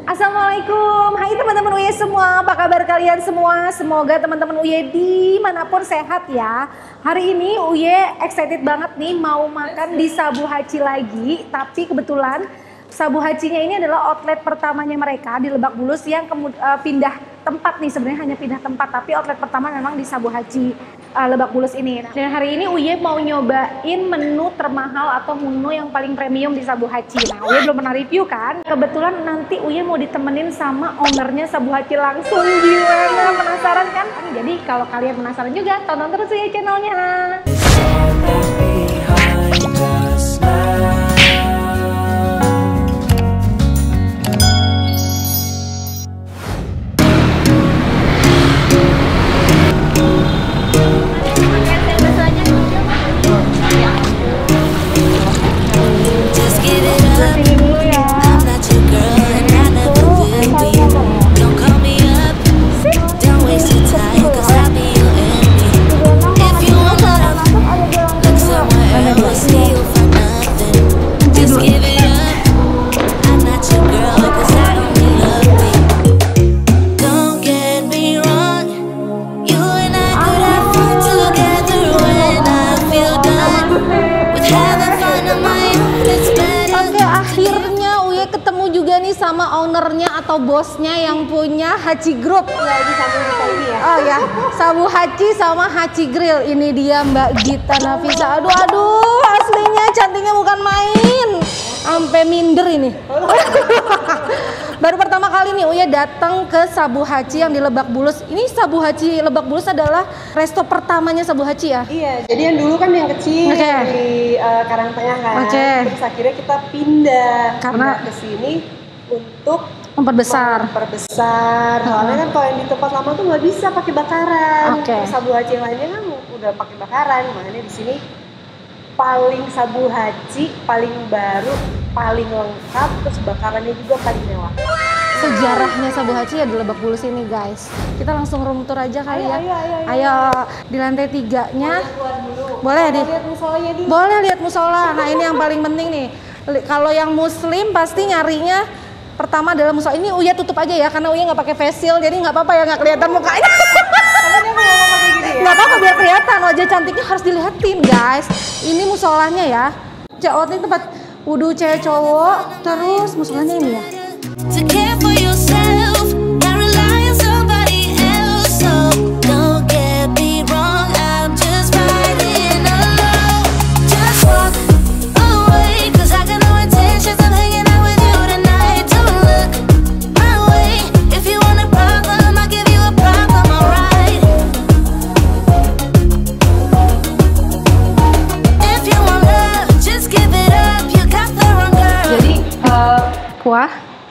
Assalamualaikum, hai teman-teman UY semua, apa kabar kalian semua? Semoga teman-teman UY dimanapun sehat ya. Hari ini UY excited banget nih mau makan di Sabu Haci lagi. Tapi kebetulan Sabu Hacinya ini adalah outlet pertamanya mereka di Lebak Bulus yang pindah tempat nih. Sebenarnya hanya pindah tempat, tapi outlet pertama memang di Sabu Haci Lebak Bulus ini. Dan hari ini UY mau nyobain menu termahal atau menu yang paling premium di Sabu Haci. Nah, UY belum pernah review kan. Kebetulan nanti UY mau ditemenin sama ownernya Sabu Haci langsung. Gimana? Penasaran kan? Jadi kalau kalian penasaran juga, tonton terus UY channelnya. Sama ownernya atau bosnya yang punya Haci Group. Ya, di Sabu Gita ini ya. Oh ya, Sabu Haci sama Haci Grill. Ini dia Mbak Gita Nafisa. Aduh, aslinya cantiknya bukan main. Sampai minder ini. Baru pertama kali nih Uya datang ke Sabu Haci yang di Lebak Bulus. Ini Sabu Haci Lebak Bulus adalah resto pertamanya Sabu Haci ya? Iya, jadi yang dulu kan yang kecil di Karangtengah kan. Terus akhirnya kita pindah karena ke sini untuk memperbesar. Soalnya kan kalau yang di tempat lama tuh nggak bisa pakai bakaran. Sabu Haci yang lainnya kan udah pakai bakaran. Makanya di sini paling Sabu Haci paling baru, paling lengkap, terus bakarannya juga paling mewah. Sejarahnya Sabu Haci ya di Lebak Bulus ini guys. Kita langsung room tour aja kali ya. Ayo di lantai 3-nya. Boleh nih. Boleh lihat musola. Nah ini yang paling penting nih. Kalau yang Muslim pasti nyarinya pertama adalah musola. Ini Uya tutup aja ya karena Uya nggak pakai face shield, jadi nggak apa-apa ya nggak kelihatan mukanya. Nggak apa-apa biar kelihatan, wajah cantiknya harus dilihatin guys. Ini musolanya ya. Cewek ini tempat wudhu cewek cowok. Terus musolanya ini ya.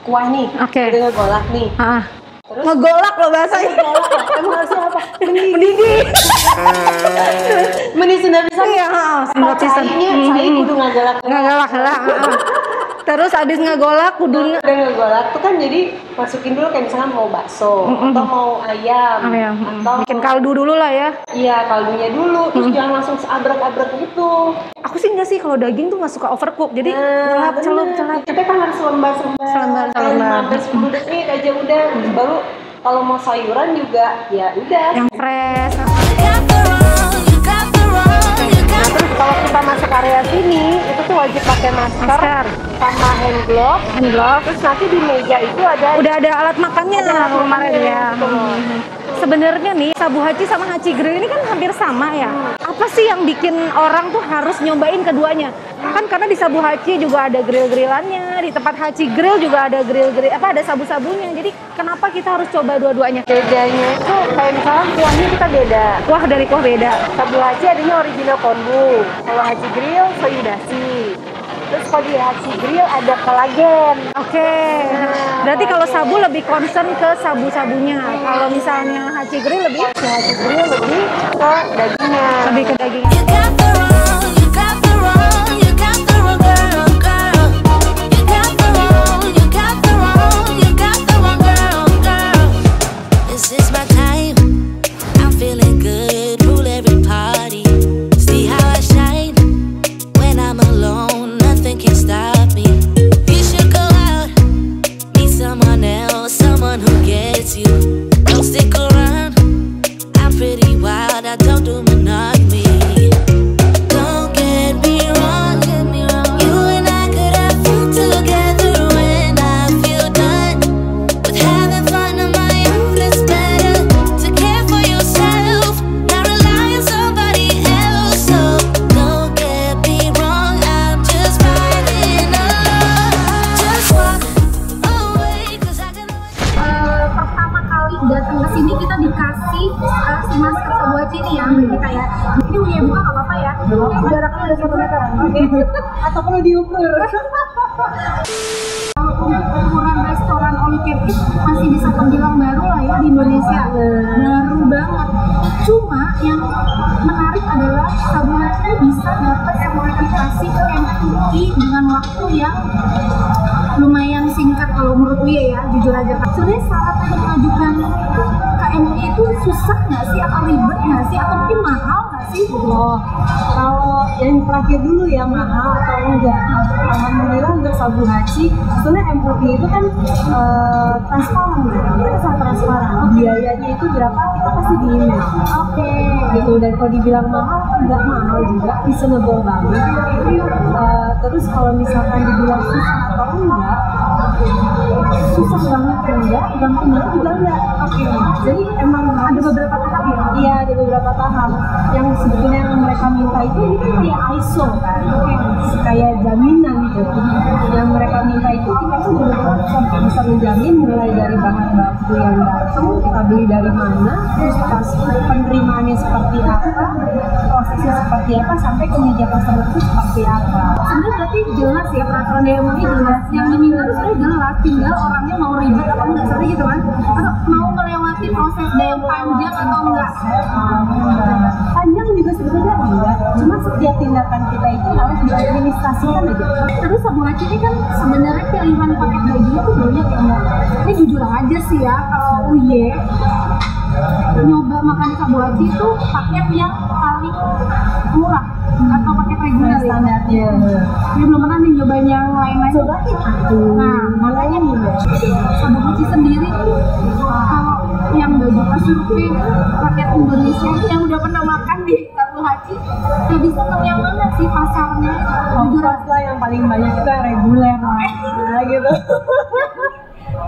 Kuah nih, udah ngegolak nih. Terus ngegolak loh bahasanya. Emang harusnya apa? Mendidih. Mendidih Sunda pisan. Iya, Sunda pisan. Saya kudu ngagolak. Ngagolak lah. Terus abis ngegolak kudu ngegolak tuh kan jadi masukin dulu kayak misalnya mau bakso atau mau ayam atau bikin kaldu dulu lah ya. Iya, kaldunya dulu, terus jangan langsung seabrek-abrek gitu. Aku sih enggak sih, kalau daging tuh nggak suka overcook, jadi celup. Kita kan harus selembar 15 menit aja udah. Baru kalau mau sayuran juga ya udah yang fresh. Terus kalau kita masuk area sini itu tuh wajib pakai masker sama hand glove. Terus nanti di meja itu udah ada alat makannya kemarin ya. Sebenarnya nih Sabu Haci sama Haci Grill ini kan hampir sama ya. Apa sih yang bikin orang tuh harus nyobain keduanya? Kan karena di Sabu Haci juga ada grill-grillannya, di tempat Haci Grill juga ada ada sabu-sabunya. Jadi kenapa kita harus coba dua-duanya? Bedanya itu kayak misalnya kuahnya kita beda. Kuah dari kuah beda. Sabu Haci adanya original konbu. Kalau Haci Grill soyu dashi. Terus kalau di Haci Grill ada kolagen. Berarti kalau sabu lebih concern ke sabu-sabunya. Kalau misalnya Haci Grill lebih ke dagingnya. Lebih ke dagingnya. Someone else. one who gets you. Don't stick around. I'm pretty wild. I don't do monogamy. Don't get me wrong. You and I could have fun together when I feel done with having fun on my own. It's better to care for yourself, not rely on somebody else. So don't get me wrong. I'm just riding alone. Just walk away, 'cause I can always. Pertama kali datang ke sini kita dikasih si masker Sabuhachi ini ya Mbak Gita ya. Ini Uye buka nggak apa-apa ya? Jaraknya udah 1 meter. Atau perlu diukur? Kalau untuk ukuran restoran all you can eat masih bisa terbilang baru lah ya di Indonesia. Baru banget. Cuma yang menarik adalah Sabuhachi bisa dapat sertifikasi MUI dengan waktu yang lumayan singkat kalau menurut Uye ya, jujur aja. Sebenarnya syarat untuk mengajukan ke MUI itu susah nggak sih, atau ribet nggak sih, atau mungkin mahal nggak sih? Oh, kalau yang terakhir dulu ya, mahal atau enggak? Alhamdulillah untuk Sabuhachi, sebenarnya MUI itu kan transparan, mereka sangat transparan. Biayanya itu berapa kita pasti di email. Oke. Gitu, dan kalau dibilang mahal, enggak mahal juga, reasonable banget. Terus kalau misalkan dibilang susah atau enggak, susah banget enggak, gampang banget juga enggak. Oke. Jadi emang Ada beberapa tahap ya? iya, ada beberapa tahap yang sebetulnya yang mereka minta itu ini kan kayak ISO kan, kayak jaminan gitu. Yang mereka minta itu kita tuh benar-benar bisa menjamin mulai dari bahan baku yang datang, kita beli dari mana, terus pas penerimaannya seperti apa, prosesnya seperti apa, sampai ke meja customer itu seperti apa. Sebenarnya berarti jelas ya, peraturan DMUI jelas, yang diminta itu sebenarnya jelas, tinggal orangnya mau ribet apa enggak, seperti gitu kan, atau mau melewati proses yang panjang atau enggak. Panjang juga sebetulnya enggak, cuma setiap tindakan kita itu harus diadministrasikan aja. Terus Sabuhachi ini kan sebenarnya pilihan paket gajinya tuh banyak ya Mbak. Ini jujur aja sih ya, kalau Uye nyoba makan Sabuhachi itu paket yang paling murah atau paket reguler ya? Standarnya. Dia belum pernah nih nyobain yang lain-lain. Cobain aku. Nah, makanya nih Mbak, Sabuhachi sendiri kalau yang udah buka survei rakyat Indonesia yang udah pernah makan di Sabuhachi, lebih seneng yang mana sih pasarnya? Jujur Of course lah, yang paling banyak itu yang reguler lah gitu.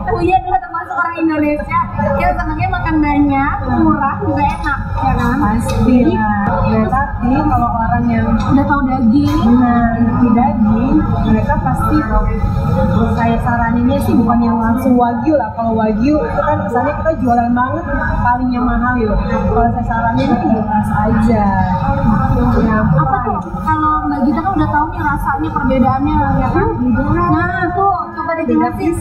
Uye adalah termasuk orang Indonesia yang senangnya makan banyak, murah, juga enak, ya kan? Pasti lah. Nah, tapi kalau orang yang Udah tahu daging, ngerti daging, mereka pasti saya saraninnya sih bukan yang langsung wagyu lah. Kalau wagyu itu kan kesannya kita jualan banget, paling yang mahal gitu. Kalau saya saranin itu jelas aja. Nah, apa tuh? Kalau Mbak Gita kan udah tahu nih rasanya, perbedaannya, ya kan? Nah tuh, coba dijelasin.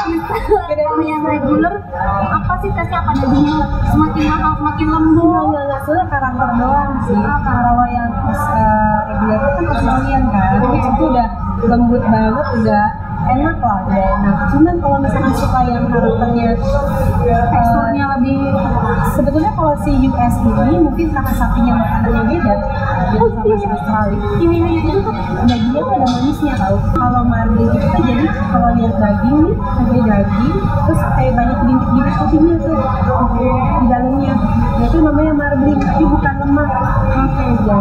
Kalau yang reguler, apa sih tesnya? Apa dagingnya semakin mahal, semakin lembut? Enggak, soalnya karakter doang sih. Kalau yang reguler itu kan Australian kan, itu udah lembut banget, udah enak lah, udah enak. Cuman kalau misalnya suka yang karakternya Teksturnya lebih. sebetulnya kalau si US ini mungkin karena sapinya makanannya beda gitu sama si Australia. Iya, itu tuh Dagingnya tuh ada manisnya tau. Kalau marbling itu kan jadi kalau lihat daging nih, ada daging, terus kayak banyak bintik-bintik putihnya tuh di dalamnya. Nah, itu namanya marbling, tapi bukan lemak. Oke, ya.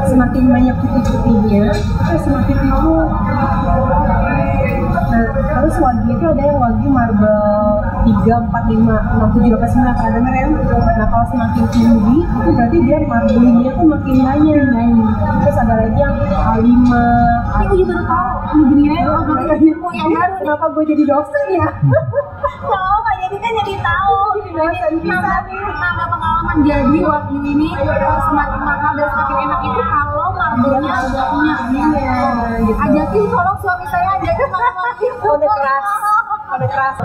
Semakin banyak putih-putihnya, terus semakin lembut. Nah, terus wagyu itu ada yang wagyu marble 3, 4, 5, 6, 7, 8, 9, pernah denger ya? Nah, kalau semakin tinggi, itu berarti dia marblingnya tuh makin banyak. Terus ada lagi yang A5. Ini Uye baru tahu. Ini gini ya, berarti yang baru. Kenapa gue jadi dosen ya? Oh, Kak, jadi kan jadi tahu. Nambah pengalaman. Jadi wagyu ini semakin mahal dan semakin enak itu kalau marblenya banyak. Iya, gitu. Ajakin tolong suami saya ajakin makan wagyu. Kode keras.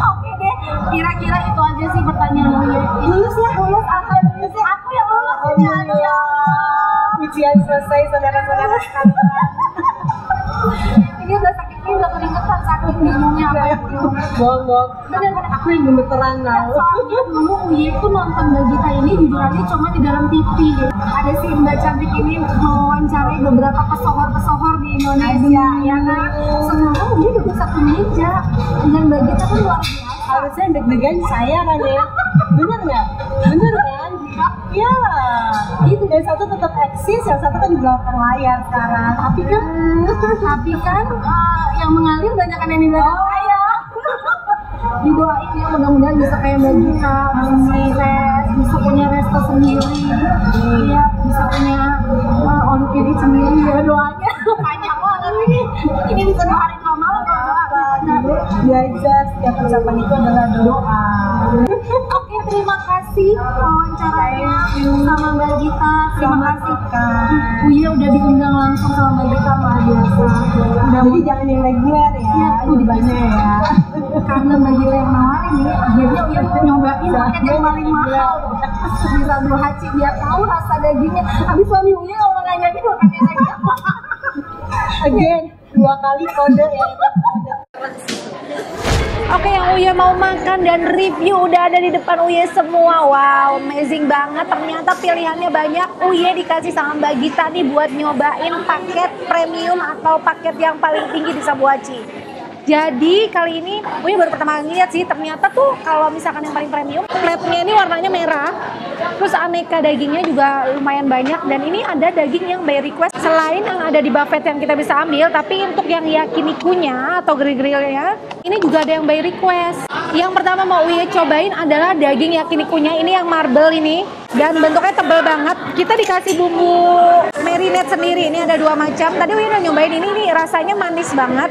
Oke deh, kira-kira itu aja sih pertanyaan Uye. Lulus ya? Lulus, alhamdulillah. Aku yang lulus ini, aduh ya. Ujian selesai, saudara-saudara sekalian. Ini udah sakit, ini udah keringetan, saking bingungnya apa yang Bohong. Bener, aku yang gemeteran tau. soalnya dulu Uye tuh nonton Mbak Gita ini jujur aja cuma di dalam TV. Ada si Mbak cantik ini mewawancarai beberapa pesohor di Indonesia, ya kan? Sebenarnya Uye juga satu meja dengan Mbak Gita kan luar Harusnya deg-degan saya kan ya. Bener nggak? Bener kan? Iya. Itu yang satu tetap eksis, yang satu kan di belakang layar sekarang. Tapi kan yang mengalir banyak kan yang di belakang layar. Didoain ya, mudah-mudahan bisa kayak Mbak Gita, bisa punya resto sendiri, iya, bisa punya all you can eat sendiri ya, doanya panjang banget ini bisa 2 hari 2 malam belajar setiap ucapan itu adalah doa. Oke, terima kasih wawancaranya sama Mbak Gita, terima kasih Uya udah diundang langsung sama Mbak Gita, luar biasa. Jadi jangan yang reguler ya, di mana ya. Karena Mbak Gita yang nawarin nih, akhirnya Uya nyobain paket yang paling mahal di Sabu Haci biar tahu rasa dagingnya. Habis suami Uya kalau nanyain makannya lagi apa? Again, 2 kali kode ya. Oke, yang Uya mau makan dan review udah ada di depan Uya semua. Wow, amazing banget. Ternyata pilihannya banyak. Uya dikasih sama Mbak Gita nih buat nyobain paket premium atau paket yang paling tinggi di Sabu Haci. Jadi kali ini Uya baru pertama kali lihat sih, ternyata tuh kalau misalkan yang paling premium, plate-nya ini warnanya merah. Terus aneka dagingnya juga lumayan banyak, dan ini ada daging yang by request. Selain yang ada di buffet yang kita bisa ambil, tapi untuk yang yakinikunya atau grill-grillnya, ini juga ada yang by request. Yang pertama mau Uya cobain adalah daging yakinikunya, ini yang marble ini. Dan bentuknya tebal banget. Kita dikasih bumbu marinade sendiri, ini ada 2 macam. Tadi Uya udah nyobain ini nih, rasanya manis banget.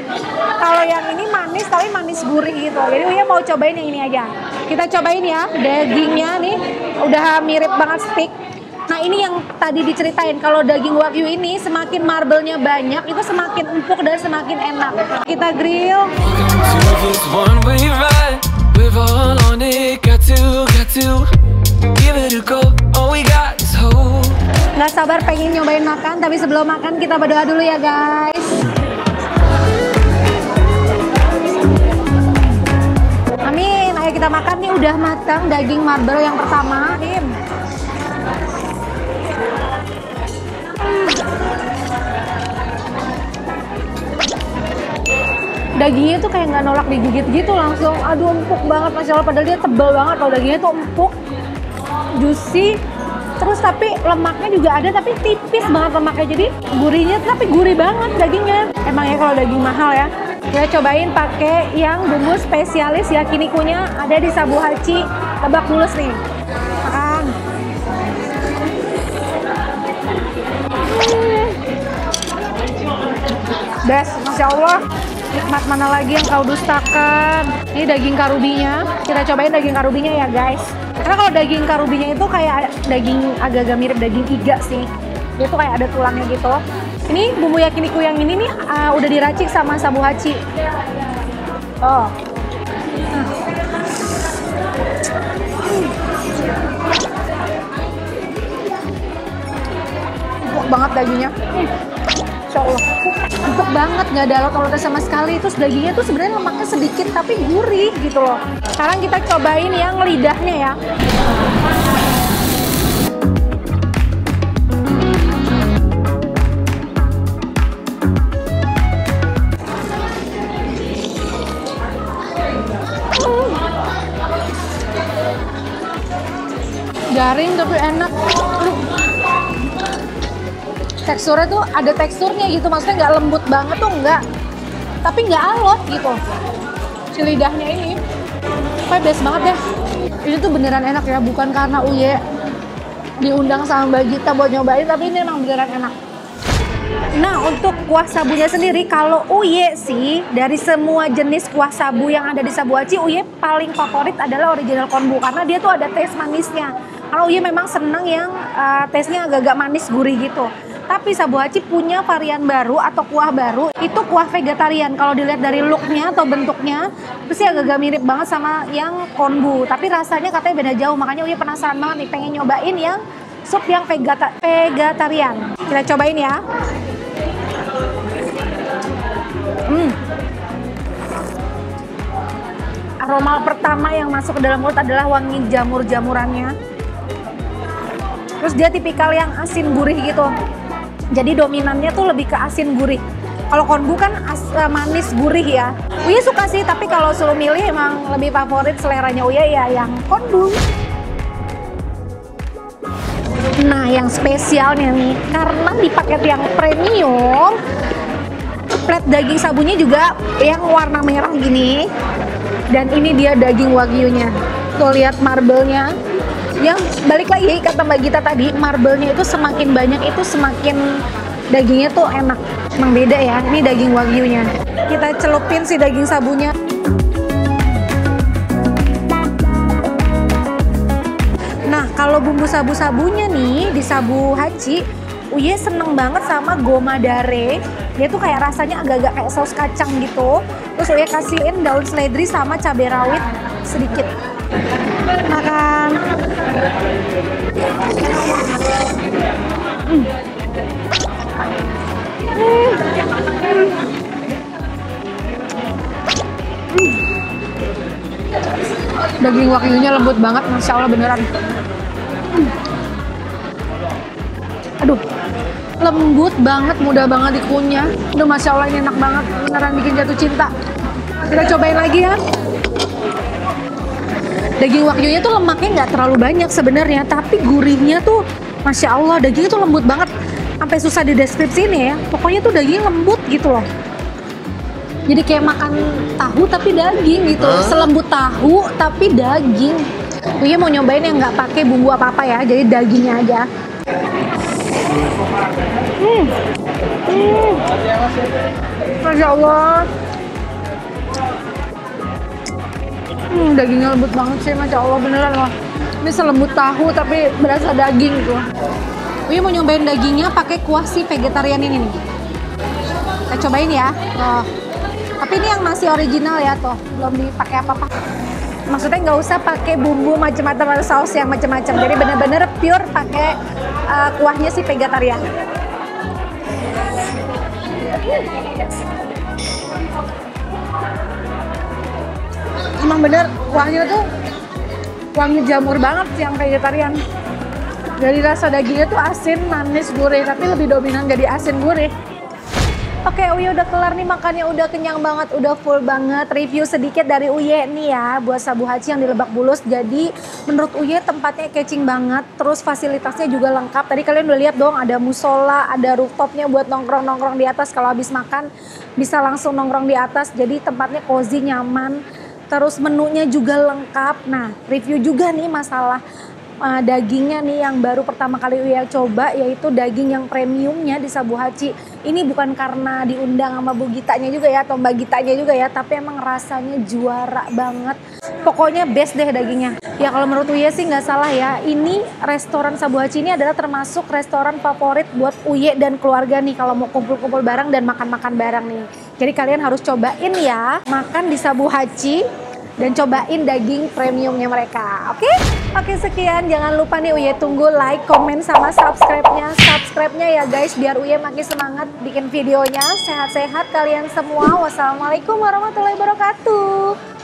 Kalau yang ini manis tapi manis gurih gitu. Jadi Uya mau cobain yang ini aja. Kita cobain ya, dagingnya nih udah mirip banget steak. Nah ini yang tadi diceritain, kalau daging wagyu ini semakin marble-nya banyak, itu semakin empuk dan semakin enak. Kita grill. Nggak sabar pengen nyobain makan, tapi sebelum makan kita berdoa dulu ya guys. Amin. Ayo kita makan nih, udah matang daging marble yang pertama. Dagingnya tuh kayak nggak nolak digigit gitu, langsung aduh empuk banget, Masya Allah. Padahal dia tebal banget, kalau dagingnya tuh empuk, juicy. Terus tapi lemaknya juga ada, tapi tipis banget lemaknya, jadi gurihnya tapi gurih banget dagingnya. Emang ya kalau daging mahal ya. Kita cobain pakai yang bumbu spesialis yakinikunya ada di Sabu Haci Lebak Bulus nih. Makan. Best, Masya Allah. Nikmat mana lagi yang kau dustakan. Ini daging karubinya. Kita cobain daging karubinya ya guys. Karena kalau daging karubinya itu kayak daging agak-agak mirip daging iga sih. Dia tuh kayak ada tulangnya gitu. Ini bumbu yakiniku yang ini nih udah diracik sama Sabu Haci. Oh. Empuk banget dagingnya. Insya Allah. Empuk banget, nggak ada alot-alotnya sama sekali. Terus dagingnya tuh sebenarnya lemaknya sedikit tapi gurih gitu loh. Sekarang kita cobain yang lidahnya ya. Garing tapi enak. Teksturnya tuh ada teksturnya gitu, maksudnya nggak lembut banget tuh enggak, tapi nggak alot gitu. Si lidahnya ini kayak best banget deh. Ini tuh beneran enak ya, bukan karena Uye diundang sama Mbak Gita buat nyobain, tapi ini emang beneran enak. Nah untuk kuah sabunya sendiri, kalau Uye sih dari semua jenis kuah sabu yang ada di Sabu Haci, Uye paling favorit adalah original konbu karena dia tuh ada taste manisnya. Kalau Uye memang seneng yang taste-nya agak-agak manis gurih gitu. Tapi Sabu Haci punya varian baru atau kuah baru, itu kuah vegetarian. Kalau dilihat dari looknya atau bentuknya, pasti agak-agak mirip banget sama yang konbu. Tapi rasanya katanya beda jauh, makanya Uya penasaran banget nih, pengen nyobain yang sup yang vegetarian. Kita cobain ya. Aroma pertama yang masuk ke dalam mulut adalah wangi jamur-jamurannya. Terus dia tipikal yang asin gurih gitu. Jadi dominannya tuh lebih ke asin gurih. Kalau konbu kan manis gurih ya. Uye suka sih, tapi kalau suruh milih emang lebih favorit seleranya Uye ya yang konbu. Nah, yang spesialnya nih, karena di paket yang premium, plat daging sabunya juga yang warna merah gini. Dan ini dia daging wagyunya. Tuh lihat marble-nya. Yang balik lagi kata Mbak Gita tadi, marble-nya itu semakin banyak itu semakin dagingnya tuh enak. Emang beda ya, ini daging wagyunya. Kita celupin si daging sabunya. Nah, kalau bumbu sabu-sabunya nih di Sabu Hachi, Uye seneng banget sama gomadare. Dia tuh kayak rasanya agak-agak kayak saus kacang gitu. Terus Uye kasihin daun seledri sama cabai rawit sedikit. Makan. Daging wagyunya lembut banget, Masya Allah beneran. Aduh, lembut banget, mudah banget dikunyah. Aduh, Masya Allah ini enak banget, beneran bikin jatuh cinta. Kita cobain lagi ya. Daging wagyunya tuh lemaknya nggak terlalu banyak sebenarnya, tapi gurihnya tuh Masya Allah, dagingnya tuh lembut banget. Sampai susah dideskripsiin ya, pokoknya tuh dagingnya lembut gitu loh. Jadi kayak makan tahu tapi daging gitu, selembut tahu tapi daging. Uye mau nyobain yang nggak pakai bumbu apa-apa ya, jadi dagingnya aja. Masya Allah. Dagingnya lembut banget sih, Masya Allah beneran loh. Ini selembut tahu tapi berasa daging gitu. Uye mau nyobain dagingnya pakai kuah si vegetarian ini nih. Kita cobain ya. Oh. Tapi ini yang masih original ya tuh, belum dipakai apa-apa. Maksudnya nggak usah pakai bumbu macam-macam atau saus yang macam-macam. Jadi bener-bener pure pakai kuahnya si vegetarian. Emang bener kuahnya tuh wangi jamur banget yang vegetarian. Jadi rasa dagingnya tuh asin, manis, gurih, tapi lebih dominan jadi asin gurih. Oke, Uye udah kelar nih makannya, udah kenyang banget, udah full banget. Review sedikit dari Uye nih ya buat Sabu Hachi yang di Lebak Bulus. Jadi menurut Uye tempatnya catching banget, terus fasilitasnya juga lengkap. Tadi kalian udah lihat dong, ada musola, ada rooftopnya buat nongkrong-nongkrong di atas. Kalau habis makan bisa langsung nongkrong di atas. Jadi tempatnya cozy, nyaman. Terus menunya juga lengkap. Nah, review juga nih masalah dagingnya nih yang baru pertama kali Uye coba, yaitu daging yang premiumnya di Sabu Hachi. Ini bukan karena diundang sama Bu Gitanya juga ya, atau Mbak Gitanya juga ya, tapi emang rasanya juara banget. Pokoknya best deh dagingnya. Ya kalau menurut Uye sih nggak salah ya, ini restoran Sabu Hachi ini adalah termasuk restoran favorit buat Uye dan keluarga nih kalau mau kumpul-kumpul bareng dan makan-makan bareng nih. Jadi kalian harus cobain ya, makan di Sabu Hachi dan cobain daging premiumnya mereka, oke? Oke, sekian. Jangan lupa nih Uye tunggu like, komen, sama subscribe-nya. Subscribe-nya ya guys, biar Uye makin semangat bikin videonya. Sehat-sehat kalian semua. Wassalamualaikum warahmatullahi wabarakatuh.